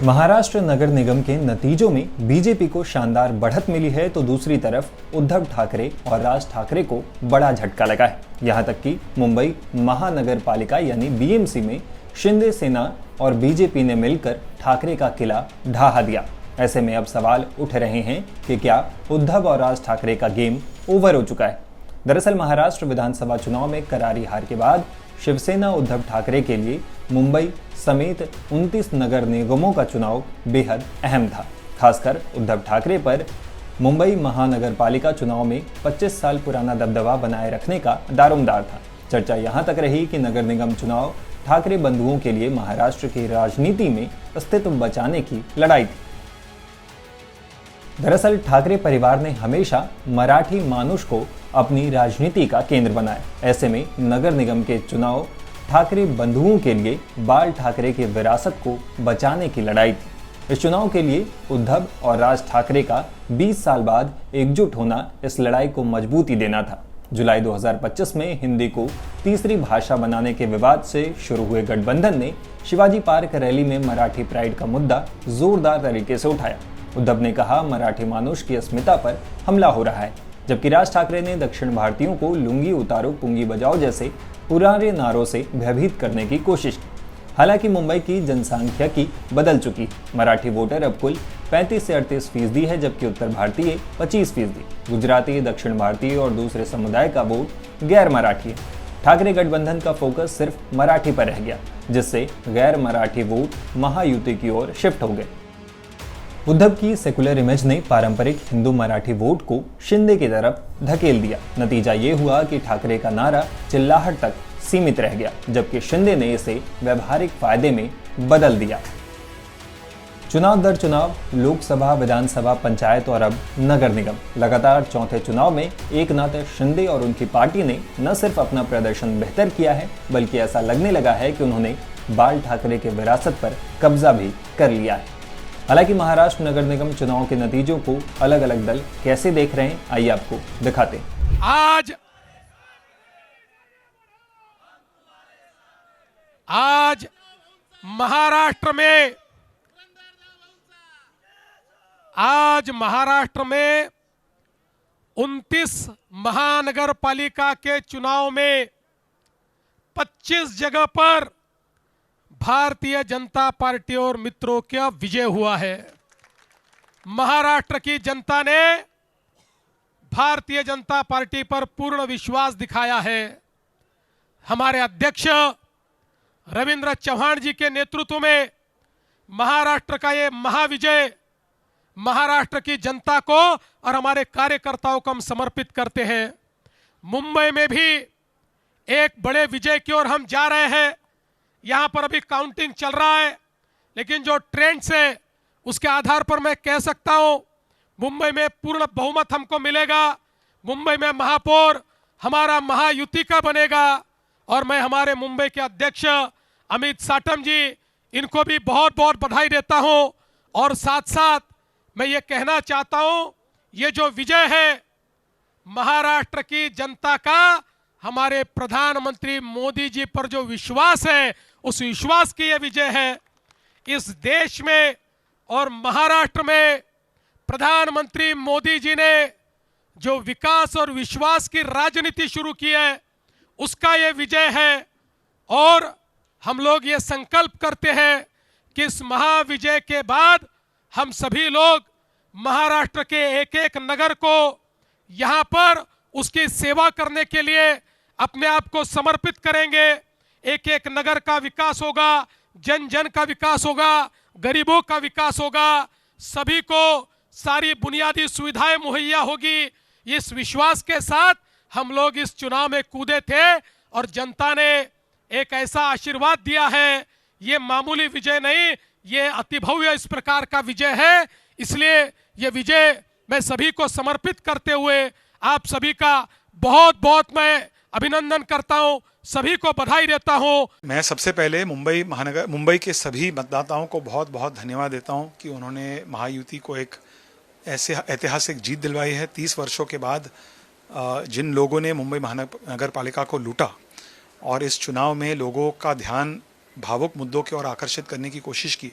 महाराष्ट्र नगर निगम के नतीजों में बीजेपी को शानदार बढ़त मिली है, तो दूसरी तरफ उद्धव ठाकरे और राज ठाकरे को बड़ा झटका लगा है। यहां तक कि मुंबई महानगर पालिका यानी बीएमसी में शिंदे सेना और बीजेपी ने मिलकर ठाकरे का किला ढहा दिया। ऐसे में अब सवाल उठ रहे हैं कि क्या उद्धव और राज ठाकरे का गेम ओवर हो चुका है। दरअसल महाराष्ट्र विधानसभा चुनाव में करारी हार के बाद शिवसेना उद्धव ठाकरे के लिए मुंबई समेत 29 नगर निगमों का चुनाव बेहद अहम था। खासकर उद्धव ठाकरे पर मुंबई महानगर पालिका चुनाव में 25 साल पुराना दबदबा बनाए रखने का दारोमदार था। चर्चा यहां तक रही कि नगर निगम चुनाव ठाकरे बंधुओं के लिए महाराष्ट्र की राजनीति में अस्तित्व बचाने की लड़ाई थी। दरअसल ठाकरे परिवार ने हमेशा मराठी मानुष को अपनी राजनीति का केंद्र बनाया। ऐसे में नगर निगम के चुनाव ठाकरे बंधुओं के लिए बाल ठाकरे की विरासत को बचाने की लड़ाई थी। इस चुनाव के लिए उद्धव और राज ठाकरे का 20 साल बाद एकजुट होना इस लड़ाई को मजबूती देना था। जुलाई 2025 में हिंदी को तीसरी भाषा बनाने के विवाद से शुरू हुए गठबंधन ने शिवाजी पार्क रैली में मराठी प्राइड का मुद्दा जोरदार तरीके से उठाया। उद्धव ने कहा, मराठी मानुष की अस्मिता पर हमला हो रहा है, जबकि राज ठाकरे ने दक्षिण भारतीयों को लुंगी उतारो पुंगी बजाओ जैसे पुराने नारों से भयभीत करने की कोशिश की। हालांकि मुंबई की जनसांख्यिकी बदल चुकी। मराठी वोटर अब कुल 35 से 38% है, जबकि उत्तर भारतीय 25%, गुजराती, दक्षिण भारतीय और दूसरे समुदाय का वोट गैर मराठी है। ठाकरे गठबंधन का फोकस सिर्फ मराठी पर रह गया, जिससे गैर मराठी वोट महायुति की ओर शिफ्ट हो गए। उद्धव की सेकुलर इमेज ने पारंपरिक हिंदू मराठी वोट को शिंदे की तरफ धकेल दिया। नतीजा ये हुआ कि ठाकरे का नारा चिल्लाहट तक सीमित रह गया, जबकि शिंदे ने इसे व्यवहारिक फायदे में बदल दिया। चुनाव दर चुनाव, लोकसभा, विधानसभा, पंचायत और अब नगर निगम, लगातार चौथे चुनाव में एकनाथ शिंदे और उनकी पार्टी ने न सिर्फ अपना प्रदर्शन बेहतर किया है, बल्कि ऐसा लगने लगा है कि उन्होंने बाल ठाकरे के विरासत पर कब्जा भी कर लिया है। हालांकि महाराष्ट्र नगर निगम चुनाव के नतीजों को अलग अलग दल कैसे देख रहे हैं, आइए आपको दिखाते हैं। आज महाराष्ट्र में 29 महानगर पालिका के चुनाव में 25 जगह पर भारतीय जनता पार्टी और मित्रों का विजय हुआ है। महाराष्ट्र की जनता ने भारतीय जनता पार्टी पर पूर्ण विश्वास दिखाया है। हमारे अध्यक्ष रविंद्र चौहान जी के नेतृत्व में महाराष्ट्र का ये महाविजय महाराष्ट्र की जनता को और हमारे कार्यकर्ताओं को हम समर्पित करते हैं। मुंबई में भी एक बड़े विजय की ओर हम जा रहे हैं। यहां पर अभी काउंटिंग चल रहा है, लेकिन जो ट्रेंड्स है उसके आधार पर मैं कह सकता हूं मुंबई में पूर्ण बहुमत हमको मिलेगा। मुंबई में महापौर हमारा महायुति का बनेगा और मैं हमारे मुंबई के अध्यक्ष अमित साटम जी इनको भी बहुत बहुत बधाई देता हूं। और साथ साथ मैं ये कहना चाहता हूं, ये जो विजय है महाराष्ट्र की जनता का हमारे प्रधानमंत्री मोदी जी पर जो विश्वास है, उस विश्वास की यह विजय है। इस देश में और महाराष्ट्र में प्रधानमंत्री मोदी जी ने जो विकास और विश्वास की राजनीति शुरू की है, उसका यह विजय है। और हम लोग ये संकल्प करते हैं कि इस महाविजय के बाद हम सभी लोग महाराष्ट्र के एक एक नगर को यहां पर उसकी सेवा करने के लिए अपने आप को समर्पित करेंगे। एक एक नगर का विकास होगा, जन जन का विकास होगा, गरीबों का विकास होगा, सभी को सारी बुनियादी सुविधाएं मुहैया होगी। इस विश्वास के साथ हम लोग इस चुनाव में कूदे थे और जनता ने एक ऐसा आशीर्वाद दिया है। ये मामूली विजय नहीं, ये अतिभव्य इस प्रकार का विजय है। इसलिए ये विजय मैं सभी को समर्पित करते हुए आप सभी का बहुत बहुत मैं अभिनंदन करता हूं, सभी को बधाई देता हूं। मैं सबसे पहले मुंबई के सभी मतदाताओं को बहुत बहुत धन्यवाद देता हूं कि उन्होंने महायुति को एक ऐसे ऐतिहासिक जीत दिलवाई है। 30 वर्षों के बाद जिन लोगों ने मुंबई महानगर पालिका को लूटा और इस चुनाव में लोगों का ध्यान भावुक मुद्दों की ओर आकर्षित करने की कोशिश की,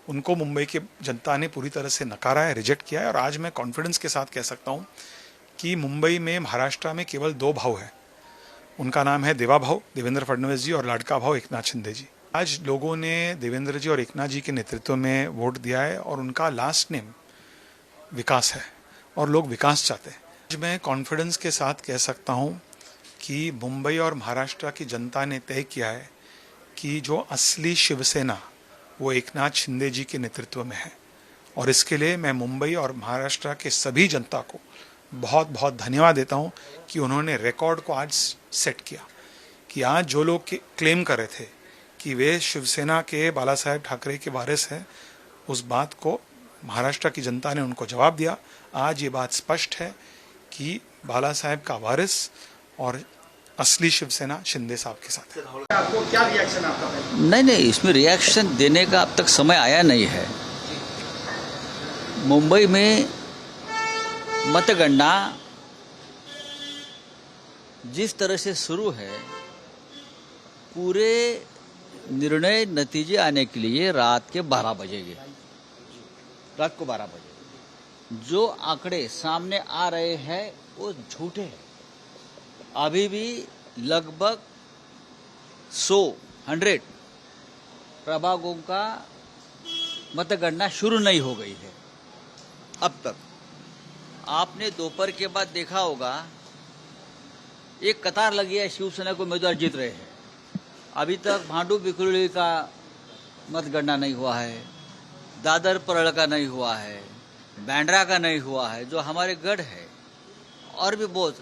उनको मुंबई की जनता ने पूरी तरह से नकारा है, रिजेक्ट किया है। और आज मैं कॉन्फिडेंस के साथ कह सकता हूँ कि मुंबई में, महाराष्ट्र में केवल 2 भाव है। उनका नाम है देवा भाव देवेंद्र फडणवीस जी और लाडका भाव एकनाथ शिंदे जी। आज लोगों ने देवेंद्र जी और एकनाथ जी के नेतृत्व में वोट दिया है और उनका लास्ट नेम विकास है और लोग विकास चाहते हैं। आज मैं कॉन्फिडेंस के साथ कह सकता हूँ कि मुंबई और महाराष्ट्र की जनता ने तय किया है कि जो असली शिवसेना वो एकनाथ शिंदे जी के नेतृत्व में है। और इसके लिए मैं मुंबई और महाराष्ट्र के सभी जनता को बहुत बहुत धन्यवाद देता हूं कि उन्होंने रिकॉर्ड को आज सेट किया कि आज जो लोग क्लेम कर रहे थे कि वे शिवसेना के बाला साहेब ठाकरे के वारिस हैं, उस बात को महाराष्ट्र की जनता ने उनको जवाब दिया। आज ये बात स्पष्ट है कि बाला साहेब का वारिस और असली शिवसेना शिंदे साहब के साथ है। आपको क्या रिएक्शन आपका है? नहीं, इसमें रिएक्शन देने का अब तक समय आया नहीं है। मुंबई में मतगणना जिस तरह से शुरू है, पूरे निर्णय नतीजे आने के लिए रात के 12 बजेंगे, रात को 12 बजे। जो आंकड़े सामने आ रहे हैं वो झूठे हैं। अभी भी लगभग 100 प्रभागों का मतगणना शुरू नहीं हो गई है अब तक। आपने दोपहर के बाद देखा होगा, एक कतार लगी है, शिवसेना को उम्मीदवार जीत रहे हैं। अभी तक भांडू बिकुली का मतगणना नहीं हुआ है, दादर परळ का नहीं हुआ है, बैंड्रा का नहीं हुआ है, जो हमारे गढ़ है, और भी बहुत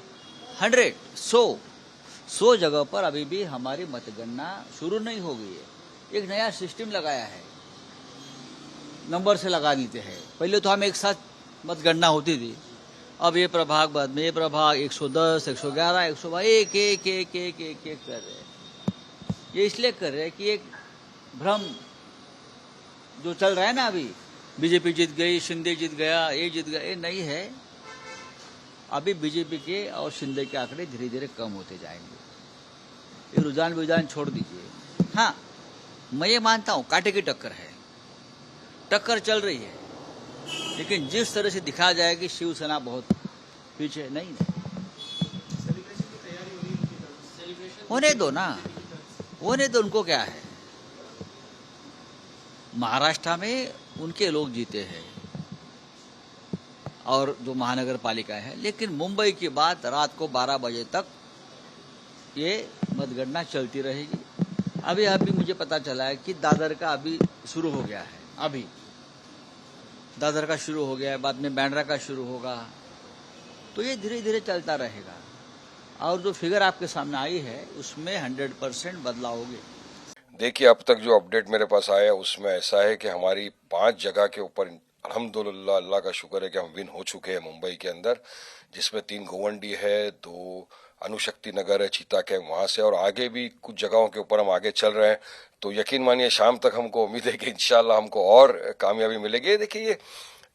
100 जगह पर अभी भी हमारी मतगणना शुरू नहीं हो गई है। एक नया सिस्टम लगाया है, नंबर से लगा देते हैं। पहले तो हम एक साथ मतगणना होती थी, अब ये प्रभाग, बाद में ये प्रभाग 110, 111, 122 एक कर रहे हैं। ये इसलिए कर रहे हैं कि एक भ्रम जो चल रहा है ना, अभी बीजेपी जीत गई, शिंदे जीत गया, ये जीत गया, ये नहीं है। अभी बीजेपी के और शिंदे के आंकड़े धीरे धीरे कम होते जाएंगे। ये रुझान छोड़ दीजिए। हाँ, मैं ये मानता हूँ कांटे की टक्कर है, टक्कर चल रही है, लेकिन जिस तरह से दिखाया जाए कि शिवसेना बहुत पीछे नहीं। होने दो ना, होने दो, उनको क्या है। महाराष्ट्र में उनके लोग जीते हैं और जो महानगर पालिका है, लेकिन मुंबई की बात रात को 12 बजे तक ये मतगणना चलती रहेगी। अभी मुझे पता चला है कि दादर का अभी शुरू हो गया है। अभी दादर का शुरू हो गया है, बाद में बैंड्रा का शुरू होगा, तो ये धीरे धीरे चलता रहेगा। और जो फिगर आपके सामने आई है उसमें 100% बदलाव होंगे। देखिए, अब तक जो अपडेट मेरे पास आया उसमें ऐसा है कि हमारी 5 जगह के ऊपर अल्हम्दुलिल्लाह, अल्लाह का शुक्र है कि हम विन हो चुके हैं मुंबई के अंदर, जिसमें 3 गोवंडी है, 2 अनुशक्ति नगर है, चीता कैंप वहां से, और आगे भी कुछ जगहों के ऊपर हम आगे चल रहे हैं। तो यकीन मानिए शाम तक हमको उम्मीद है कि इंशाल्लाह हमको और कामयाबी मिलेगी। देखिए, ये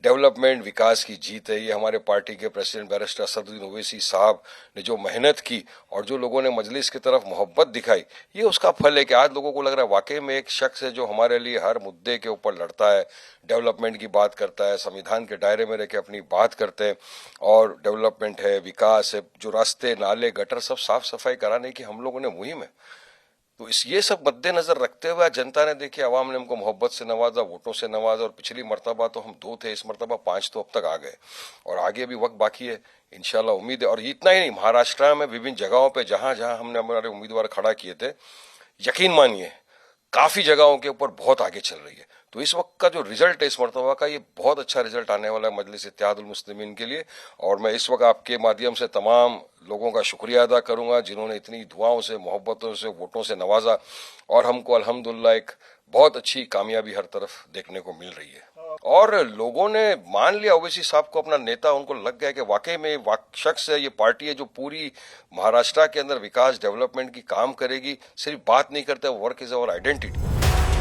डेवलपमेंट, विकास की जीत है। ये हमारे पार्टी के प्रेसिडेंट बैरिस्टर असदुद्दीन ओवैसी साहब ने जो मेहनत की और जो लोगों ने मजलिस की तरफ मोहब्बत दिखाई, ये उसका फल है कि आज लोगों को लग रहा है वाकई में एक शख्स है जो हमारे लिए हर मुद्दे के ऊपर लड़ता है, डेवलपमेंट की बात करता है, संविधान के दायरे में रह के अपनी बात करते हैं, और डेवलपमेंट है, विकास है, जो रास्ते, नाले, गटर सब साफ सफाई कराने की हम लोगों ने मुहिम है। तो ये सब मद्देनजर रखते हुए जनता ने, देखिए, आवाम ने हमको मोहब्बत से नवाजा, वोटों से नवाजा, और पिछली मर्तबा तो हम 2 थे, इस मर्तबा 5 तो अब तक आ गए, और आगे भी वक्त बाकी है। इंशाल्लाह उम्मीद है। और इतना ही नहीं, महाराष्ट्र में विभिन्न जगहों पे जहां जहां हमने हमारे उम्मीदवार खड़ा किए थे, यकीन मानिए काफी जगहों के ऊपर बहुत आगे चल रही है। तो इस वक्त का जो रिजल्ट है इस मरतबा का, ये बहुत अच्छा रिजल्ट आने वाला है मजलिस इत्तेहादुल मुस्लिमीन के लिए। और मैं इस वक्त आपके माध्यम से तमाम लोगों का शुक्रिया अदा करूंगा जिन्होंने इतनी दुआओं से, मोहब्बतों से, वोटों से नवाजा, और हमको अल्हम्दुलिल्लाह एक बहुत अच्छी कामयाबी हर तरफ देखने को मिल रही है। और लोगों ने मान लिया ओवैसी साहब को अपना नेता, उनको लग गया कि वाकई में शख्स है, ये पार्टी है जो पूरी महाराष्ट्र के अंदर विकास, डेवलपमेंट की काम करेगी। सिर्फ बात नहीं करते, वर्क इज अवर आइडेंटिटी।